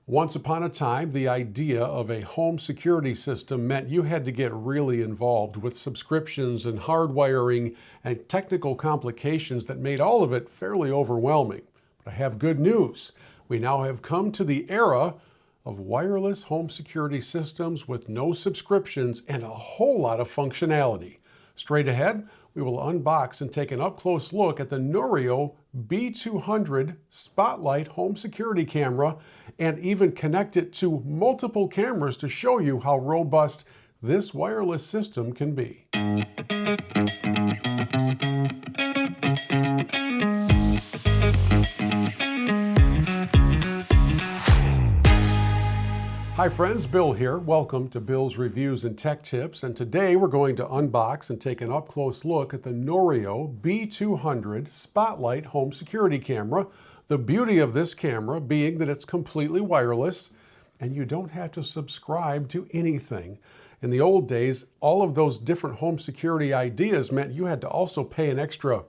Once upon a time, the idea of a home security system meant you had to get really involved with subscriptions and hardwiring and technical complications that made all of it fairly overwhelming. But I have good news. We now have come to the era of wireless home security systems with no subscriptions and a whole lot of functionality. Straight ahead, we will unbox and take an up-close look at the Noorio B200 Spotlight home security camera and even connect it to multiple cameras to show you how robust this wireless system can be. Hi friends, Bill here. Welcome to Bill's Reviews and Tech Tips, and today we're going to unbox and take an up-close look at the Noorio B200 Spotlight home security camera. The beauty of this camera being that it's completely wireless and you don't have to subscribe to anything. In the old days, all of those different home security ideas meant you had to also pay an extra,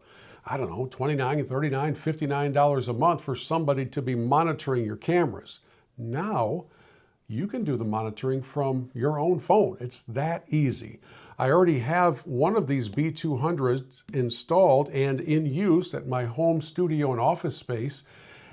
I don't know, $29, $39, $59 a month for somebody to be monitoring your cameras. Now, you can do the monitoring from your own phone. It's that easy. I already have one of these B200s installed and in use at my home studio and office space,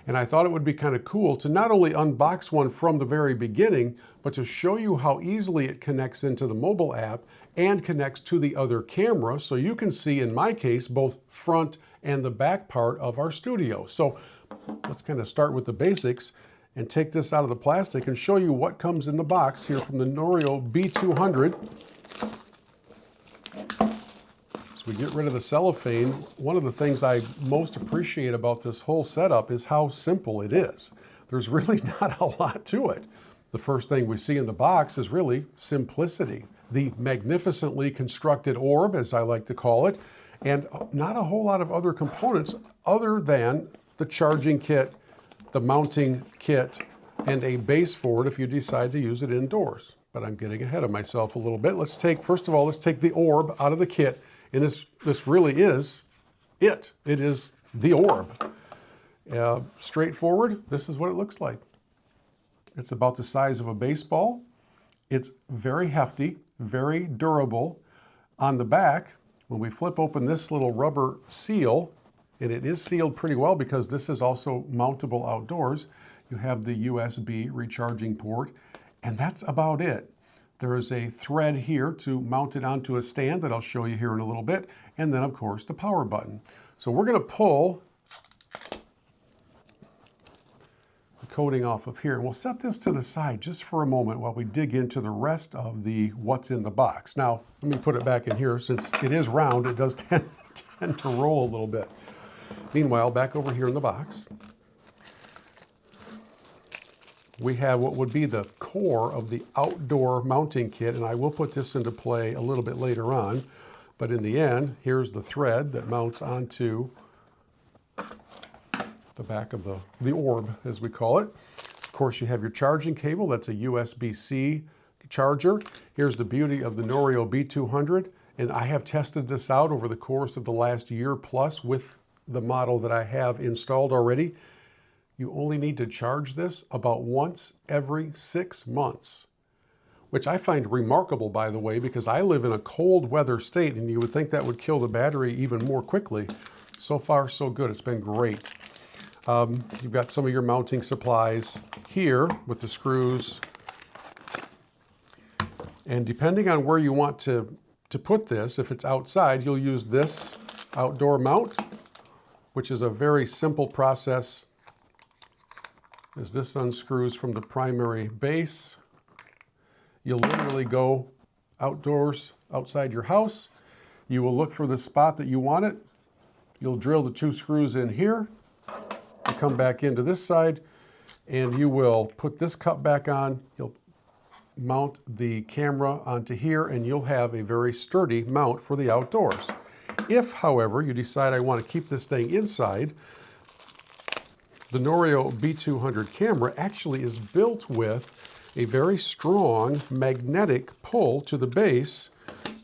and I thought it would be kind of cool to not only unbox one from the very beginning, but to show you how easily it connects into the mobile app and connects to the other camera, so you can see, in my case, both front and the back part of our studio. So let's kind of start with the basics and take this out of the plastic and show you what comes in the box here from the Noorio B200. As we get rid of the cellophane, one of the things I most appreciate about this whole setup is how simple it is. There's really not a lot to it. The first thing we see in the box is really simplicity. The magnificently constructed orb, as I like to call it, and not a whole lot of other components other than the charging kit, the mounting kit, and a base for it if you decide to use it indoors. But I'm getting ahead of myself a little bit. First of all, let's take the orb out of the kit. And this really is it. It is the orb. Straightforward, this is what it looks like. It's about the size of a baseball. It's very hefty, very durable. On the back, when we flip open this little rubber seal, and it is sealed pretty well because this is also mountable outdoors, you have the USB recharging port, and that's about it. There is a thread here to mount it onto a stand that I'll show you here in a little bit, and then of course the power button. So we're going to pull the coating off of here, and we'll set this to the side just for a moment while we dig into the rest of the what's in the box. Now, let me put it back in here. Since it is round, it does tend to roll a little bit. Meanwhile, back over here in the box, we have what would be the core of the outdoor mounting kit, and I will put this into play a little bit later on. But in the end, here's the thread that mounts onto the back of the orb, as we call it. Of course, you have your charging cable. That's a USB-C charger. Here's the beauty of the Noorio B200, and I have tested this out over the course of the last year plus with the model that I have installed already. You only need to charge this about once every 6 months, which I find remarkable, by the way, because I live in a cold weather state and you would think that would kill the battery even more quickly. So far, so good. It's been great. You've got some of your mounting supplies here with the screws. And depending on where you want to put this, if it's outside, you'll use this outdoor mount, which is a very simple process, as this unscrews from the primary base. You'll literally go outdoors, outside your house. You will look for the spot that you want it. You'll drill the 2 screws in here. You come back into this side, and you will put this cup back on. You'll mount the camera onto here, and you'll have a very sturdy mount for the outdoors. If, however, you decide I want to keep this thing inside, the Noorio B200 camera actually is built with a very strong magnetic pull to the base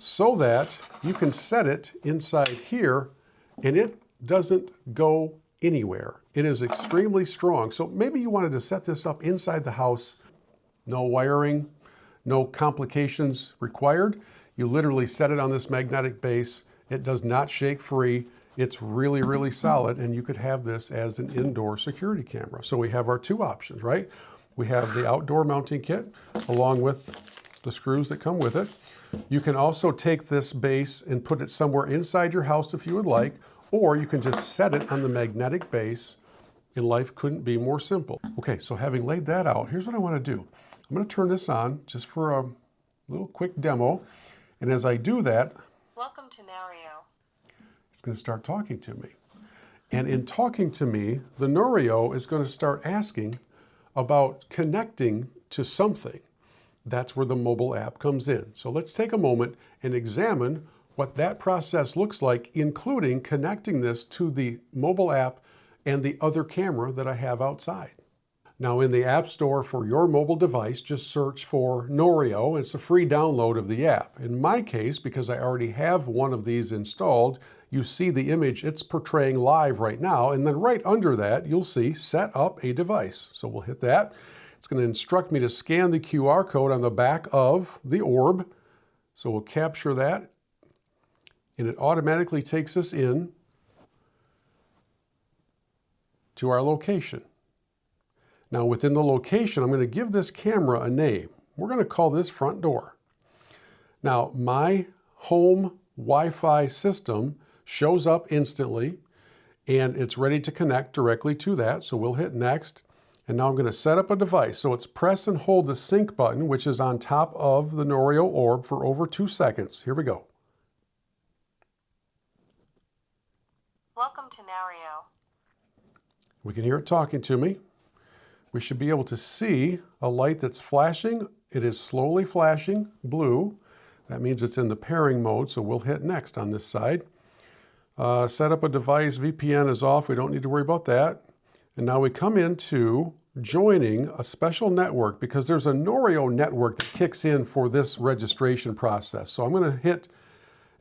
so that you can set it inside here and it doesn't go anywhere. It is extremely strong. So maybe you wanted to set this up inside the house, no wiring, no complications required. You literally set it on this magnetic base. It does not shake free. It's really, really solid, and you could have this as an indoor security camera. So we have our two options, right? We have the outdoor mounting kit along with the screws that come with it. You can also take this base and put it somewhere inside your house if you would like, or you can just set it on the magnetic base, and life couldn't be more simple. Okay, so having laid that out, here's what I want to do. I'm going to turn this on just for a little quick demo, and as I do that, welcome to Noorio. It's going to start talking to me. And in talking to me, the Noorio is going to start asking about connecting to something. That's where the mobile app comes in. So let's take a moment and examine what that process looks like, including connecting this to the mobile app and the other camera that I have outside. Now in the App Store for your mobile device, just search for Noorio. It's a free download of the app. In my case, because I already have one of these installed, you see the image it's portraying live right now, and then right under that, you'll see Set Up a Device. So we'll hit that. It's going to instruct me to scan the QR code on the back of the orb. So we'll capture that, and it automatically takes us in to our location. Now within the location, I'm going to give this camera a name. We're going to call this front door. Now my home Wi-Fi system shows up instantly, and it's ready to connect directly to that. So we'll hit next. And now I'm going to set up a device. So it's press and hold the sync button, which is on top of the Noorio orb, for over 2 seconds. Here we go. Welcome to Noorio. We can hear it talking to me. We should be able to see a light that's flashing. It is slowly flashing blue. That means it's in the pairing mode, so we'll hit next on this side. Set up a device, VPN is off. We don't need to worry about that. And now we come into joining a special network, because there's a Noorio network that kicks in for this registration process. So I'm going to hit,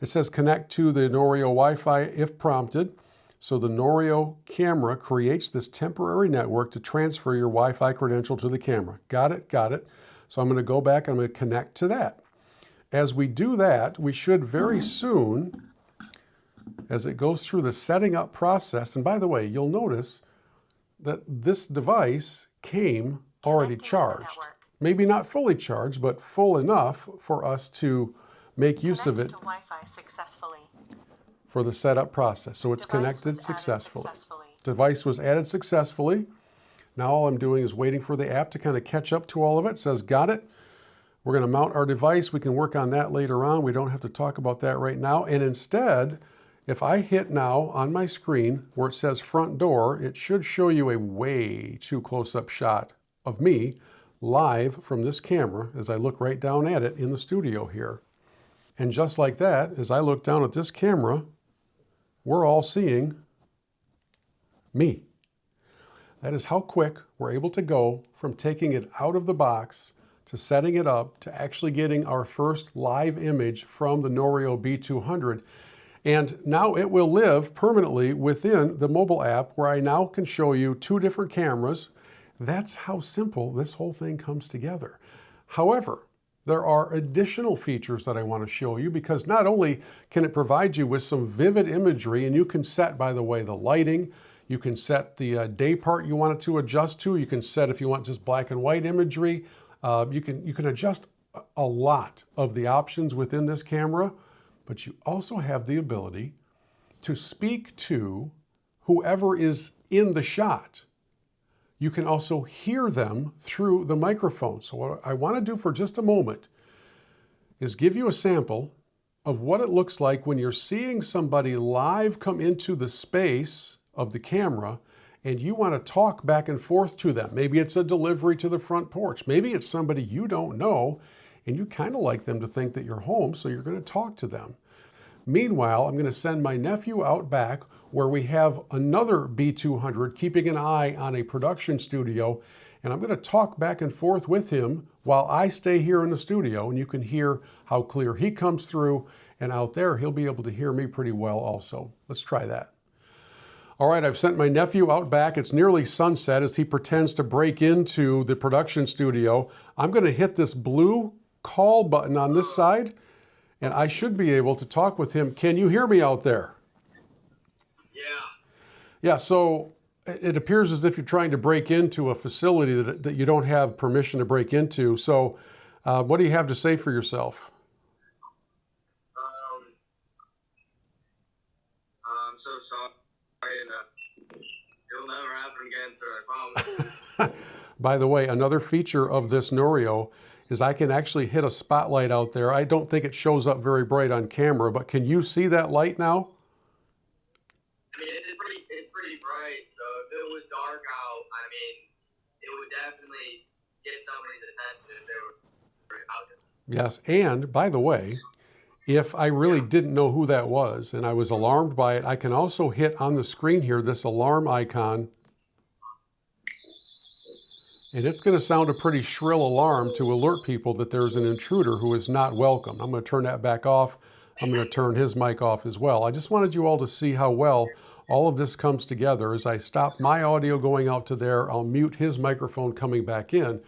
it says connect to the Noorio Wi-Fi if prompted. So the Noorio camera creates this temporary network to transfer your Wi-Fi credential to the camera. Got it, got it. So I'm going to go back and I'm going to connect to that. As we do that, we should very soon, as it goes through the setting up process, and by the way, you'll notice that this device came already charged. Maybe not fully charged, but full enough for us to make use of it to Wi-Fi successfully. For the setup process. So it's connected successfully. Device was added successfully. Now all I'm doing is waiting for the app to kind of catch up to all of it. It says got it. We're going to mount our device. We can work on that later on. We don't have to talk about that right now. And instead, if I hit now on my screen where it says front door, it should show you a way too close-up shot of me live from this camera as I look right down at it in the studio here. And just like that, as I look down at this camera, we're all seeing me. That is how quick we're able to go from taking it out of the box to setting it up to actually getting our first live image from the Noorio B200. And now it will live permanently within the mobile app, where I now can show you 2 different cameras. That's how simple this whole thing comes together. However, there are additional features that I want to show you, because not only can it provide you with some vivid imagery, and you can set, by the way, the lighting, you can set the day part you want it to adjust to, you can set if you want just black and white imagery, you can adjust a lot of the options within this camera, but you also have the ability to speak to whoever is in the shot. You can also hear them through the microphone. So what I want to do for just a moment is give you a sample of what it looks like when you're seeing somebody live come into the space of the camera and you want to talk back and forth to them. Maybe it's a delivery to the front porch. Maybe it's somebody you don't know and you kind of like them to think that you're home, so you're going to talk to them. Meanwhile, I'm going to send my nephew out back where we have another B200 keeping an eye on a production studio, and I'm going to talk back and forth with him while I stay here in the studio, and you can hear how clear he comes through, and out there he'll be able to hear me pretty well also. Let's try that. All right, I've sent my nephew out back. It's nearly sunset as he pretends to break into the production studio. I'm going to hit this blue call button on this side, and I should be able to talk with him. Can you hear me out there? Yeah. Yeah, so it appears as if you're trying to break into a facility that you don't have permission to break into. So what do you have to say for yourself? I'm so sorry, and it'll never happen again, sir, I promise. By the way, another feature of this Noorio is I can actually hit a spotlight out there. I don't think it shows up very bright on camera, but can you see that light now? I mean, it's pretty bright, so if it was dark out, I mean, it would definitely get somebody's attention if they were out there. Yes, and by the way, if I really didn't know who that was and I was alarmed by it, I can also hit on the screen here this alarm icon, and it's going to sound a pretty shrill alarm to alert people that there's an intruder who is not welcome. I'm going to turn that back off. I'm going to turn his mic off as well. I just wanted you all to see how well all of this comes together. As I stop my audio going out to there, I'll mute his microphone coming back in.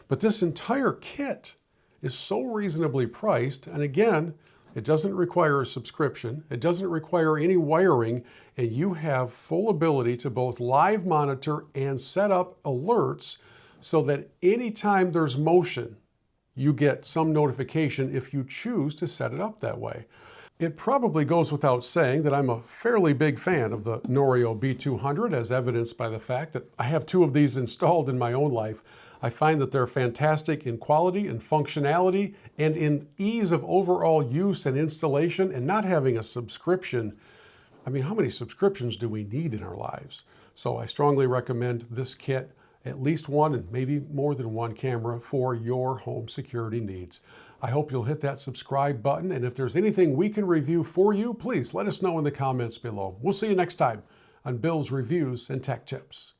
But this entire kit is so reasonably priced, and again, it doesn't require a subscription, it doesn't require any wiring, and you have full ability to both live monitor and set up alerts so that anytime there's motion, you get some notification if you choose to set it up that way. It probably goes without saying that I'm a fairly big fan of the Noorio B200, as evidenced by the fact that I have two of these installed in my own life. I find that they're fantastic in quality and functionality and in ease of overall use and installation, and not having a subscription. I mean, how many subscriptions do we need in our lives? So I strongly recommend this kit, at least one and maybe more than one camera for your home security needs. I hope you'll hit that subscribe button, and if there's anything we can review for you, please let us know in the comments below. We'll see you next time on Bill's Reviews and Tech Tips.